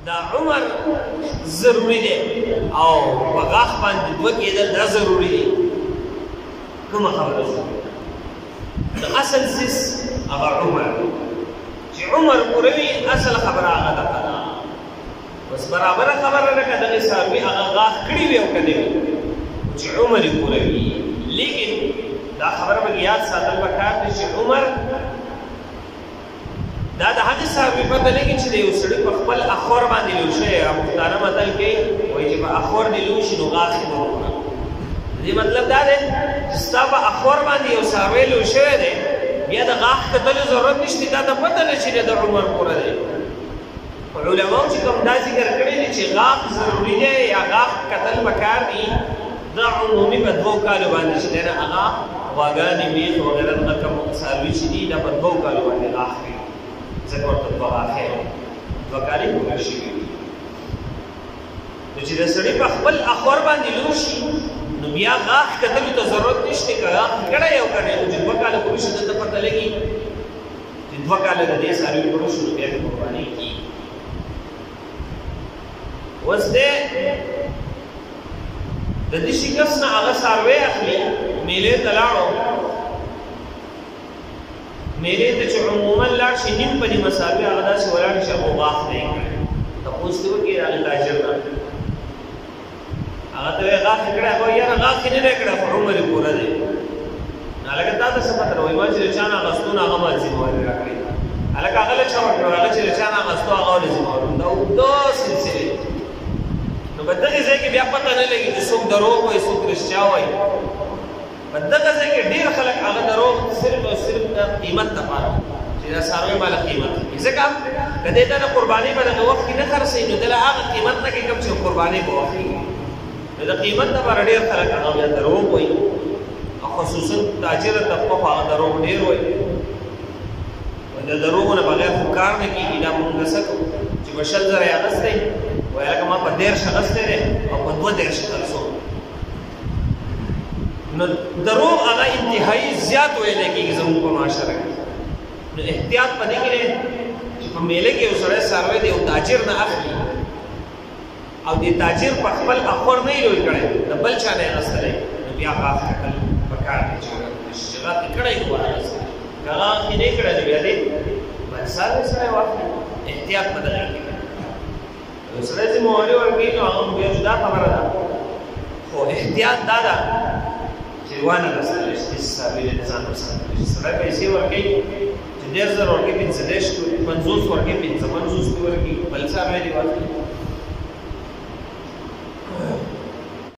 دا عمر ضروری دی او په غاښ باندې دوه کېدل دا ضروری دی. کومه خبره ده؟ د اصل څیز هغه عمر چې عمر پوره وي اصل خبره هغه ده که نه بس برابره خبره ده که دغې څاروي هغه غاښ کړي وي او که نه وي چې عمر یې پوره وي. لیکن دا خبره به یاد ساتل پکار دی چې عمر دا د هغې څاروي پته لګي چې د یو سړي په خپل اخور باندې لوی شوی مختاره متل کې وایي چې په اخور دې لوی شي نو غاښ یې مه وخوره. دې مطلب دا دی چې ستا په اخور باندې یو څاروی لوی شوی دی بیا د غاښ کتلو ضرورت نشته تا ته پته نه چې د عمر پوره دی. علماو چې کوم دا ذکر کړی دی چې غاښ ضروري دی یا غاښ کتل پکار دي دا عمومي په 2 کالو باندې چې دی نه هغه غواګانې میخ وغیره دغه کوم څاروي چې دي دا په 2 کالو باندې غاښ کوي ځکه ورته 2 غاښې 2 کالې پوره شوي وي. نو چې د سړي په خپل اخور باندې لوی شي نو بیا غاښ کتلو ته ضرورت نشته که غاښ کړی او که نه چې 2 کاله پوره شي دلته پته لګي چې 2 کاله د دې څاروي پوره شو نو بیا د قربانۍ کېږي. اوس دی د دې شکست نه هغه څاروی اخلي میلې ته لاړو میلې ته چې عموما لاړ شي نیم په نیمه څاروي هغه داسې ولاړ شي هغه غاښ نه یې کړی تپوس دې وکړي هغه تاجر نه هغه ته غاښ یې کړی هغه یاره غاښ یې نه دی کړی خو عمر یې پوره دی. هلکه تا ته څه پته ده وایي ما چې د چا نه اخیستو نو هغه ما ذمواري راکړې هلکه هغه له چا ورکړو هغه چې د چا نه اخیستو هغه له ذمواري دا اوږده سلسلې نو په دغې ځای کې بیا پته نه لګي چې څوک دروغ وایي څوک رښتیا وایي. په دغه ځای کې ډېر خلک هغه دروغ صرف او صرف د قیمت دپاره چې دا څاروی ماله قیمت کوي ځکه که دی ته د قربانۍ په دغه وخت کې نه خرڅوي نو دله هغه قیمت نه کوي کوم چې قربانۍ په وخت کې نو د قیمت دپاره ډېر خلک هغه بیا دروغ وایي او خصوصا تاجره طبقه خو هغه دروغ ډېر وایي. د دروغو نه بغیر خو کار نه کېږي. دا مونږ څه کوو چې به 100 زره یې اخیستی وایي هلکه ما په 13 اخیستی دی او په 32 خرڅوم نو دروغ هغه انتهایی زیات ویلی کېږي زموږ په معاشره کې. نو احتیاط په دې کې دی چې په میله کې یو سړی څاروی دی یو تاجر نه اخلي او دې تاجر په خپل اخور نه یې لوی کړی د بل چا نه یې اخیستلی نو بیا غاښ کتل پکار دی چې غاښ یې کړی خو واخیستی که غاښ یې نه یې کړی نو بیا دی بل څاروی سړی واخلي. احتیاط په دغه کې یو سړی ذمواري ورکوي نو هغه بیا جدا خبره ده خو احتیاط دا ده چې وانه رسلی شي څاروي د ځان وساتلی شي. سړی پیسې ورکوي چې 10,000 ورکوي 50 ورکوي 50 ورکوي 55 ورکوي بل څاروی دې واخلي